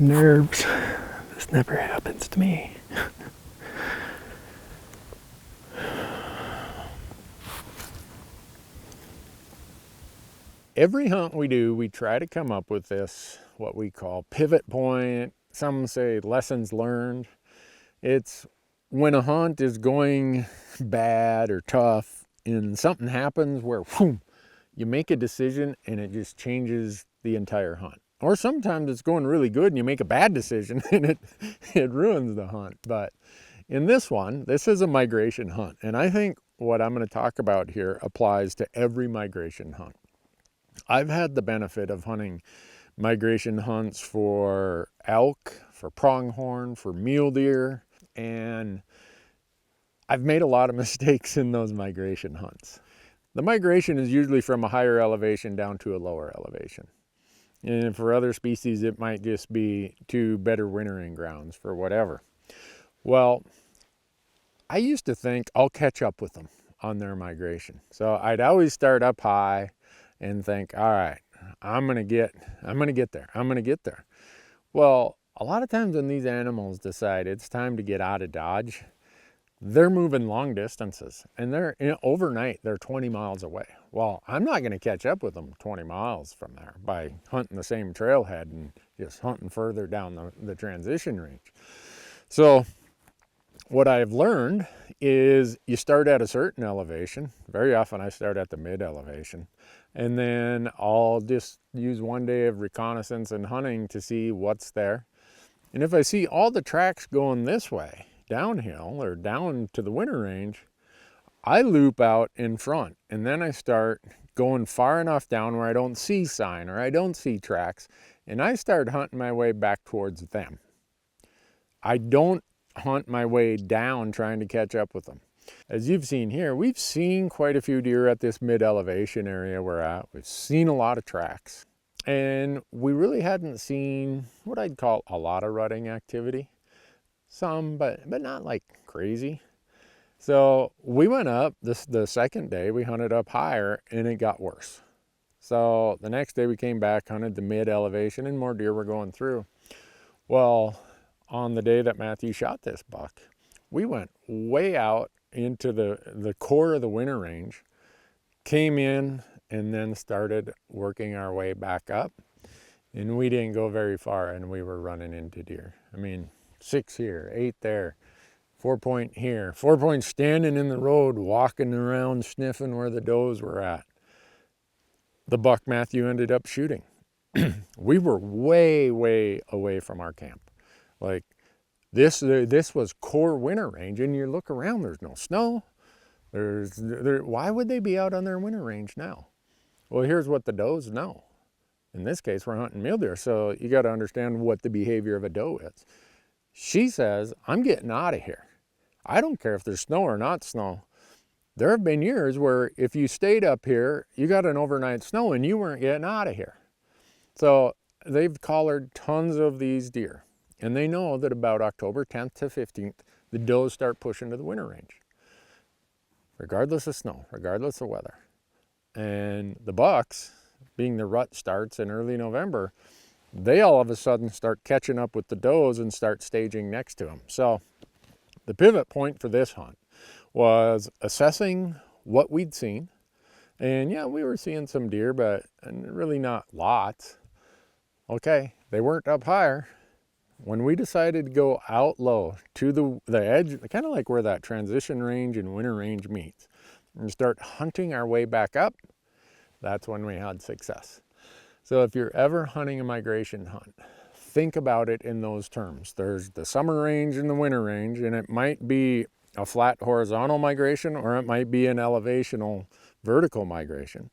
nerves. This never happens to me. Every hunt we do, we try to come up with this, what we call pivot point. Some say lessons learned. It's when a hunt is going bad or tough and something happens where whoom, you make a decision and it just changes the entire hunt. Or sometimes it's going really good and you make a bad decision and it ruins the hunt. But in this one, this is a migration hunt. And I think what I'm going to talk about here applies to every migration hunt. I've had the benefit of hunting migration hunts for elk, for pronghorn, for mule deer, and I've made a lot of mistakes in those migration hunts. The migration is usually from a higher elevation down to a lower elevation. And for other species, it might just be to better wintering grounds for whatever. Well, I used to think I'll catch up with them on their migration. So I'd always start up high and think, all right, I'm gonna get there. Well, a lot of times when these animals decide it's time to get out of Dodge, they're moving long distances and overnight they're 20 miles away. Well, I'm not gonna catch up with them 20 miles from there by hunting the same trailhead and just hunting further down the transition range. So what I've learned is you start at a certain elevation. Very often I start at the mid elevation. And then I'll just use one day of reconnaissance and hunting to see what's there. And if I see all the tracks going this way, downhill or down to the winter range, I loop out in front. And then I start going far enough down where I don't see sign or I don't see tracks. And I start hunting my way back towards them. I don't hunt my way down trying to catch up with them. As you've seen here, we've seen quite a few deer at this mid-elevation area we're at. We've seen a lot of tracks. And we really hadn't seen what I'd call a lot of rutting activity. Some, but not like crazy. So we went up, the second day we hunted up higher and it got worse. So the next day we came back, hunted the mid-elevation and more deer were going through. Well, on the day that Matthew shot this buck, we went way out into the core of the winter range, came in and then started working our way back up, and we didn't go very far and we were running into deer. I mean, 6 here, 8 there, 4 point here, 4 point standing in the road, walking around sniffing where the does were at. The buck Matthew ended up shooting. We were way, way away from our camp. Like this was core winter range, and you look around, there's no snow. Why would they be out on their winter range now? Well, here's what the does know. In this case, we're hunting mule deer, so you got to understand what the behavior of a doe is. She says, I'm getting out of here. I don't care if there's snow or not snow. There have been years where if you stayed up here, you got an overnight snow and you weren't getting out of here. So they've collared tons of these deer. And they know that about October 10th to 15th, the does start pushing to the winter range, regardless of snow, regardless of weather. And the bucks, being the rut starts in early November, they all of a sudden start catching up with the does and start staging next to them. So the pivot point for this hunt was assessing what we'd seen. And yeah, we were seeing some deer, but really not lots. Okay, they weren't up higher. When we decided to go out low to the edge, kind of like where that transition range and winter range meets, and start hunting our way back up, that's when we had success. So if you're ever hunting a migration hunt, think about it in those terms. There's the summer range and the winter range, and it might be a flat horizontal migration or it might be an elevational vertical migration.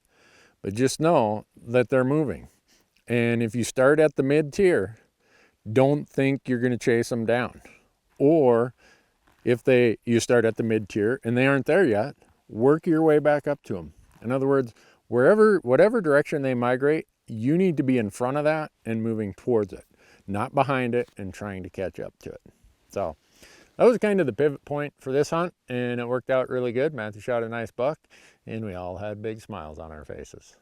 But just know that they're moving. And if you start at the mid-tier, don't think you're going to chase them down. Or if you start at the mid-tier and they aren't there yet, work your way back up to them. In other words, whatever direction they migrate, you need to be in front of that and moving towards it, not behind it and trying to catch up to it. So that was kind of the pivot point for this hunt, and it worked out really good. Matthew shot a nice buck, and we all had big smiles on our faces.